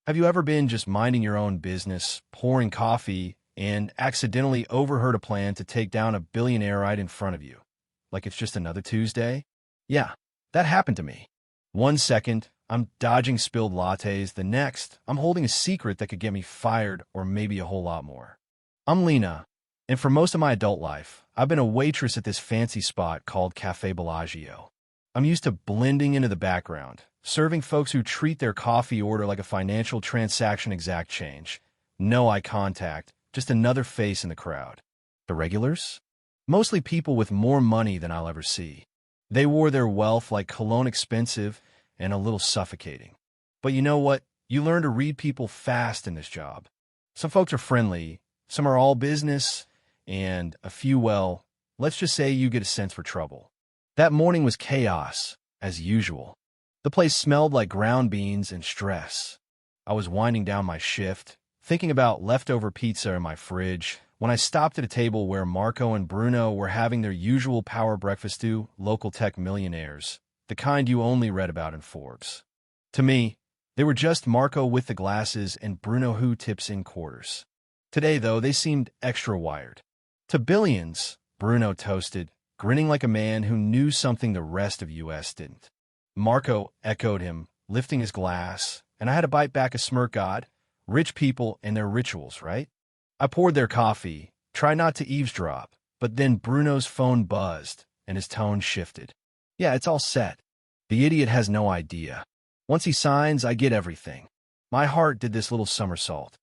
Have you ever been just minding your own business, pouring coffee, and accidentally overheard a plan to take down a billionaire right in front of you? Like it's just another Tuesday? Yeah, that happened to me. One second, I'm dodging spilled lattes. The next, I'm holding a secret that could get me fired or maybe a whole lot more. I'm Lena, and for most of my adult life, I've been a waitress at this fancy spot called Cafe Bellagio. I'm used to blending into the background, serving folks who treat their coffee order like a financial transaction exact change. No eye contact, just another face in the crowd. The regulars? Mostly people with more money than I'll ever see. They wore their wealth like cologne expensive and a little suffocating. But you know what? You learn to read people fast in this job. Some folks are friendly, some are all business, and a few, well, let's just say you get a sense for trouble. That morning was chaos, as usual. The place smelled like ground beans and stress. I was winding down my shift, thinking about leftover pizza in my fridge, when I stopped at a table where Marco and Bruno were having their usual power breakfast to local tech millionaires, the kind you only read about in Forbes. To me, they were just Marco with the glasses and Bruno who tips in quarters. Today, though, they seemed extra wired. To billions, Bruno toasted, grinning like a man who knew something the rest of US didn't. Marco echoed him, lifting his glass, and I had to bite back a smirk. God, rich people and their rituals, right? I poured their coffee, tried not to eavesdrop, but then Bruno's phone buzzed, and his tone shifted. Yeah, it's all set. The idiot has no idea. Once he signs, I get everything. My heart did this little somersault.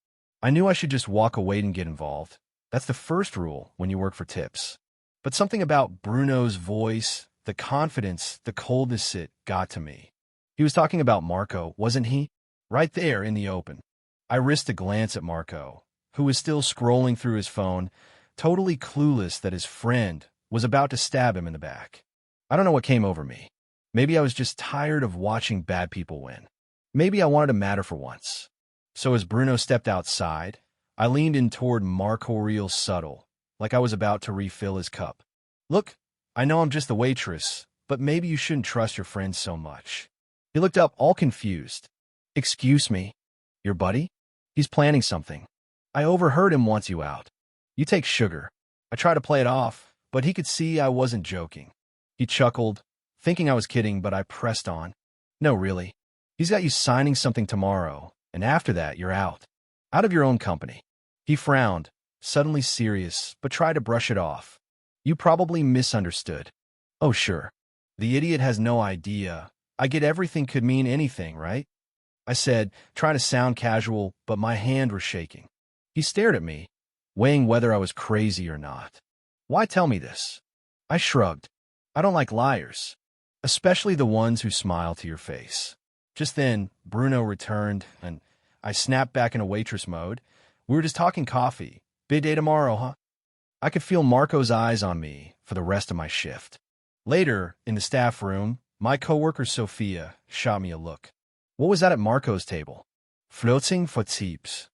I knew I should just walk away and get involved. That's the first rule when you work for tips. But something about Bruno's voice, the confidence, the coldness, it got to me. He was talking about Marco, wasn't he? Right there in the open. I risked a glance at Marco, who was still scrolling through his phone, totally clueless that his friend was about to stab him in the back. I don't know what came over me. Maybe I was just tired of watching bad people win. Maybe I wanted to matter for once. So as Bruno stepped outside, I leaned in toward Marco real subtle, like I was about to refill his cup. Look, I know I'm just the waitress, but maybe you shouldn't trust your friends so much. He looked up all confused. Excuse me, your buddy? He's planning something. I overheard him wants you out. You take sugar. I tried to play it off, but he could see I wasn't joking. He chuckled, thinking I was kidding, but I pressed on. No, really. He's got you signing something tomorrow, and after that, you're out. Out of your own company. He frowned, suddenly serious, but tried to brush it off. You probably misunderstood. Oh, sure. The idiot has no idea. I get everything could mean anything, right? I said, trying to sound casual, but my hand was shaking. He stared at me, weighing whether I was crazy or not. Why tell me this? I shrugged. I don't like liars, especially the ones who smile to your face. Just then, Bruno returned, and I snapped back into waitress mode. We were just talking coffee. Big day tomorrow, huh? I could feel Marco's eyes on me for the rest of my shift. Later, in the staff room, my coworker Sophia shot me a look. What was that at Marco's table? Floating for tips.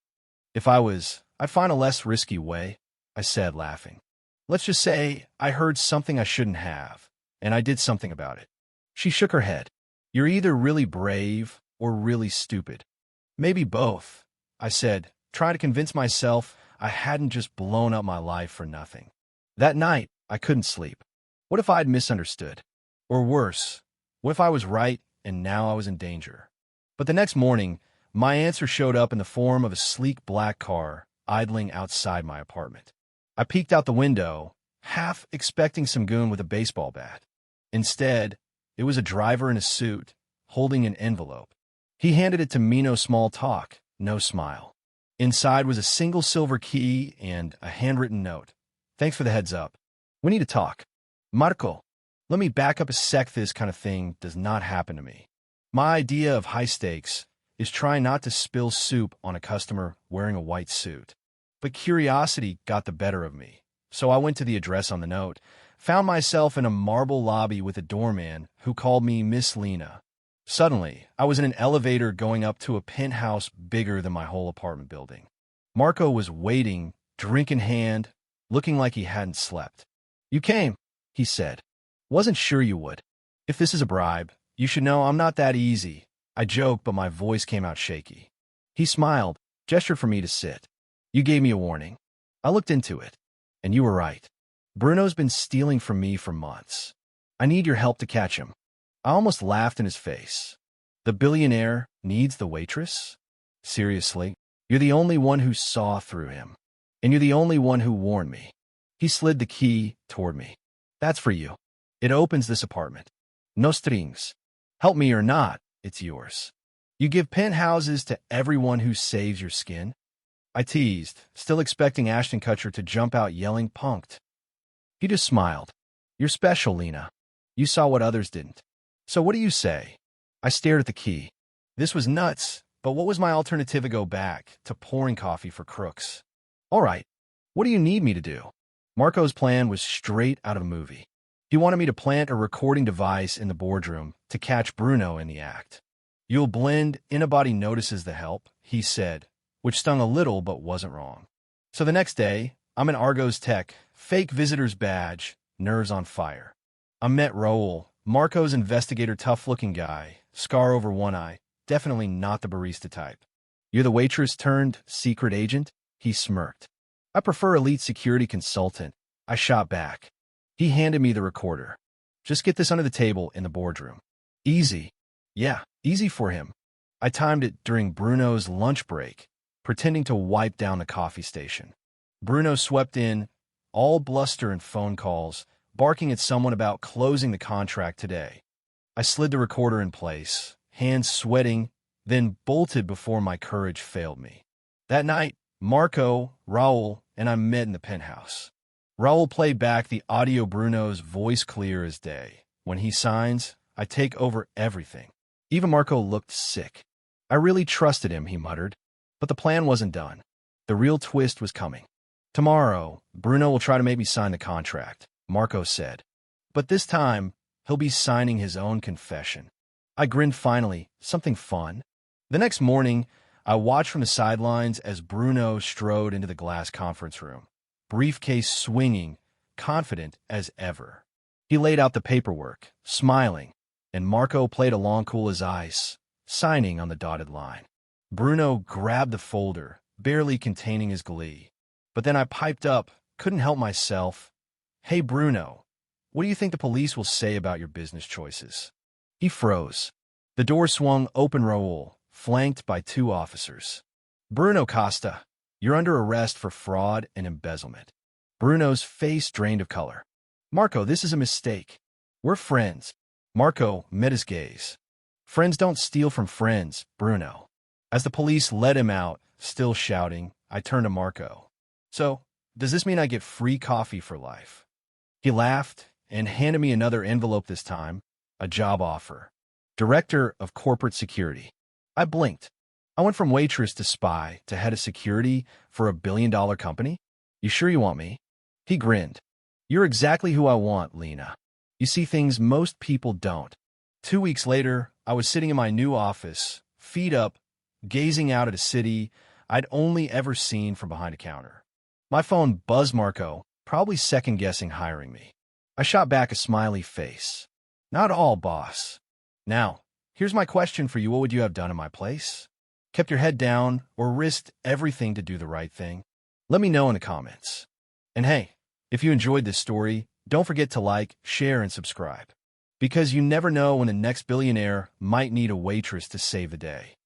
If I was, I'd find a less risky way, I said, laughing. Let's just say I heard something I shouldn't have, and I did something about it. She shook her head. You're either really brave or really stupid. Maybe both, I said, trying to convince myself I hadn't just blown up my life for nothing. That night, I couldn't sleep. What if I'd misunderstood? Or worse, what if I was right and now I was in danger? But the next morning, my answer showed up in the form of a sleek black car idling outside my apartment. I peeked out the window, half expecting some goon with a baseball bat. Instead, it was a driver in a suit, holding an envelope. He handed it to me, no small talk, no smile. Inside was a single silver key and a handwritten note. Thanks for the heads up. We need to talk. Marco, let me back up a sec. This kind of thing does not happen to me. My idea of high stakes is trying not to spill soup on a customer wearing a white suit. But curiosity got the better of me, so I went to the address on the note, found myself in a marble lobby with a doorman who called me Miss Lena. Suddenly, I was in an elevator going up to a penthouse bigger than my whole apartment building. Marco was waiting, drink in hand, looking like he hadn't slept. You came, he said. Wasn't sure you would. If this is a bribe, you should know I'm not that easy. I joked, but my voice came out shaky. He smiled, gestured for me to sit. You gave me a warning. I looked into it. And you were right. Bruno's been stealing from me for months. I need your help to catch him. I almost laughed in his face. The billionaire needs the waitress? Seriously? You're the only one who saw through him. And you're the only one who warned me. He slid the key toward me. That's for you. It opens this apartment. No strings. Help me or not, it's yours. You give penthouses to everyone who saves your skin? I teased, still expecting Ashton Kutcher to jump out yelling punked. He just smiled. You're special, Lena. You saw what others didn't. So what do you say? I stared at the key. This was nuts, but what was my alternative to go back to pouring coffee for crooks? All right, what do you need me to do? Marco's plan was straight out of a movie. He wanted me to plant a recording device in the boardroom to catch Bruno in the act. You'll blend, anybody notices the help, he said, which stung a little but wasn't wrong. So the next day, I'm in Argo's tech, fake visitor's badge, nerves on fire. I met Raul, Marco's investigator, tough-looking guy, scar over one eye, definitely not the barista type. You're the waitress turned secret agent? He smirked. I prefer elite security consultant. I shot back. He handed me the recorder. Just get this under the table in the boardroom. Easy. Yeah, easy for him. I timed it during Bruno's lunch break, pretending to wipe down the coffee station. Bruno swept in, all bluster and phone calls, barking at someone about closing the contract today. I slid the recorder in place, hands sweating, then bolted before my courage failed me. That night, Marco, Raul, and I met in the penthouse. Raul played back the audio, Bruno's voice clear as day. When he signs, I take over everything. Even Marco looked sick. I really trusted him, he muttered. But the plan wasn't done. The real twist was coming. Tomorrow, Bruno will try to make me sign the contract, Marco said. But this time, he'll be signing his own confession. I grinned finally, something fun. The next morning, I watched from the sidelines as Bruno strode into the glass conference room, briefcase swinging, confident as ever. He laid out the paperwork, smiling, and Marco played along cool as ice, signing on the dotted line. Bruno grabbed the folder, barely containing his glee. But then I piped up, couldn't help myself. Hey, Bruno, what do you think the police will say about your business choices? He froze. The door swung open. Raul, flanked by two officers. Bruno Costa, you're under arrest for fraud and embezzlement. Bruno's face drained of color. Marco, this is a mistake. We're friends. Marco met his gaze. Friends don't steal from friends, Bruno. As the police led him out, still shouting, I turned to Marco. So, does this mean I get free coffee for life? He laughed and handed me another envelope this time, a job offer. Director of Corporate Security. I blinked. I went from waitress to spy to head of security for $1 billion company? You sure you want me? He grinned. You're exactly who I want, Lena. You see things most people don't. 2 weeks later, I was sitting in my new office, feet up, gazing out at a city I'd only ever seen from behind a counter. My phone buzzed. Marco, probably second-guessing hiring me. I shot back a smiley face. Not all, boss. Now, here's my question for you. What would you have done in my place? Kept your head down or risked everything to do the right thing? Let me know in the comments. And hey, if you enjoyed this story, don't forget to like, share, and subscribe. Because you never know when the next billionaire might need a waitress to save the day.